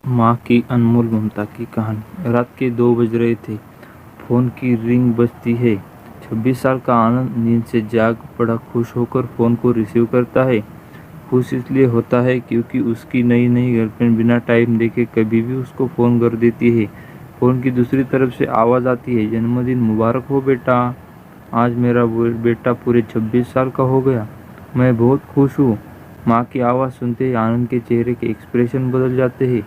माँ की अनमोल ममता की कहानी। रात के 2 बज रहे थे। फ़ोन की रिंग बजती है। 26 साल का आनंद नींद से जाग पड़ा। खुश होकर फ़ोन को रिसीव करता है। खुश इसलिए होता है क्योंकि उसकी नई नई गर्लफ्रेंड बिना टाइम देखे कभी भी उसको फ़ोन कर देती है। फ़ोन की दूसरी तरफ से आवाज़ आती है, जन्मदिन मुबारक हो बेटा। आज मेरा बेटा पूरे 26 साल का हो गया। मैं बहुत खुश हूँ। माँ की आवाज़ सुनते ही आनंद के चेहरे के एक्सप्रेशन बदल जाते हैं।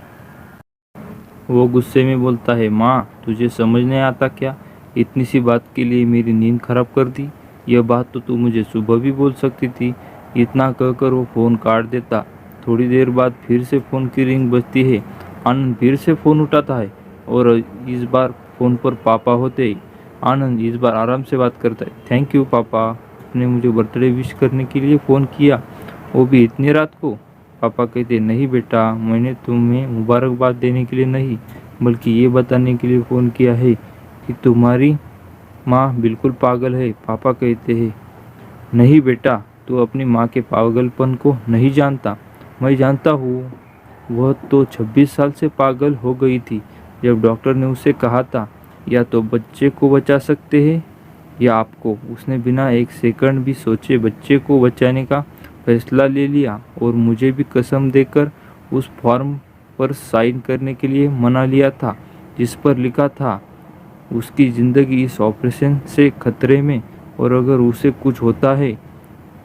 वो गुस्से में बोलता है, माँ तुझे समझ नहीं आता क्या? इतनी सी बात के लिए मेरी नींद खराब कर दी। यह बात तो तू मुझे सुबह भी बोल सकती थी। इतना कहकर वो फ़ोन काट देता। थोड़ी देर बाद फिर से फ़ोन की रिंग बजती है। आनंद फिर से फ़ोन उठाता है और इस बार फ़ोन पर पापा होते ही। आनंद इस बार आराम से बात करता है। थैंक यू पापा, आपने मुझे बर्थडे विश करने के लिए फ़ोन किया, वो भी इतनी रात को। पापा कहते, नहीं बेटा, मैंने तुम्हें मुबारकबाद देने के लिए नहीं बल्कि ये बताने के लिए फ़ोन किया है कि तुम्हारी माँ बिल्कुल पागल है। पापा कहते हैं, नहीं बेटा, तू अपनी माँ के पागलपन को नहीं जानता। मैं जानता हूँ। वह तो 26 साल से पागल हो गई थी जब डॉक्टर ने उसे कहा था या तो बच्चे को बचा सकते हैं या आपको। उसने बिना एक सेकंड भी सोचे बच्चे को बचाने का फैसला ले लिया और मुझे भी कसम देकर उस फॉर्म पर साइन करने के लिए मना लिया था जिस पर लिखा था उसकी ज़िंदगी इस ऑपरेशन से खतरे में, और अगर उसे कुछ होता है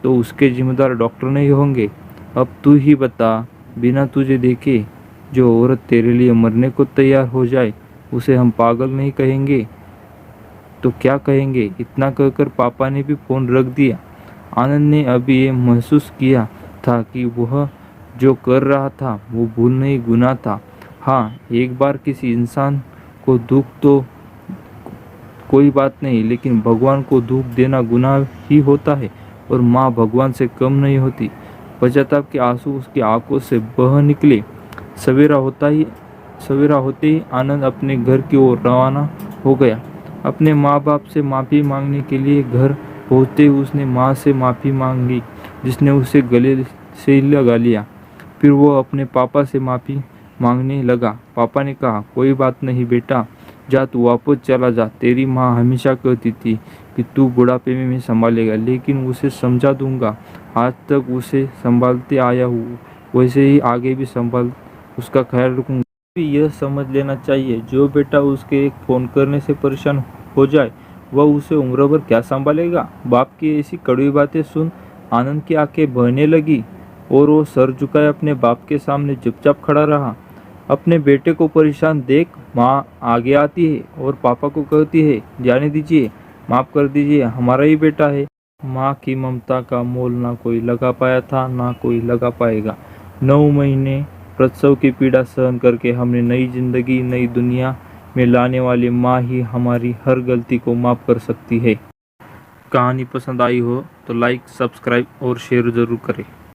तो उसके जिम्मेदार डॉक्टर नहीं होंगे। अब तू ही बता, बिना तुझे देखे जो औरत तेरे लिए मरने को तैयार हो जाए उसे हम पागल नहीं कहेंगे तो क्या कहेंगे? इतना कहकर पापा ने भी फ़ोन रख दिया। आनंद ने अभी ये महसूस किया था कि वह जो कर रहा था वो भूल नहीं, गुनाह था। हाँ, एक बार किसी इंसान को दुख तो कोई बात नहीं, लेकिन भगवान को दुख देना गुनाह ही होता है और माँ भगवान से कम नहीं होती। पश्चाताप के आंसू उसकी आंखों से बह निकले। सवेरा होते ही आनंद अपने घर की ओर रवाना हो गया। अपने माँ बाप से माफ़ी मांगने के लिए घर पहुँचते ही उसने माँ से माफ़ी मांगी, जिसने उसे गले से लगा लिया। फिर वो अपने पापा से माफ़ी मांगने लगा। पापा ने कहा, कोई बात नहीं बेटा, जा तू वापस चला जा। तेरी माँ हमेशा कहती थी कि तू बुढ़ापे में संभालेगा, लेकिन उसे समझा दूंगा। आज तक उसे संभालते आया हूँ, वैसे ही आगे भी संभाल उसका ख्याल रखूंगा। भी यह समझ लेना चाहिए, जो बेटा उसके एक फ़ोन करने से परेशान हो जाए वह उसे उम्र भर क्या संभालेगा। बाप की ऐसी कड़वी बातें सुन आनंद की आंखें बहने लगी और वो सर झुकाए अपने बाप के सामने चुपचाप खड़ा रहा। अपने बेटे को परेशान देख माँ आगे आती है और पापा को कहती है, जाने दीजिए, माफ़ कर दीजिए, हमारा ही बेटा है। माँ की ममता का मोल ना कोई लगा पाया था, ना कोई लगा पाएगा। 9 महीने प्रसव की पीड़ा सहन करके हमने नई जिंदगी, नई दुनिया में लाने वाली माँ ही हमारी हर गलती को माफ़ कर सकती है। कहानी पसंद आई हो तो लाइक, सब्सक्राइब और शेयर ज़रूर करें।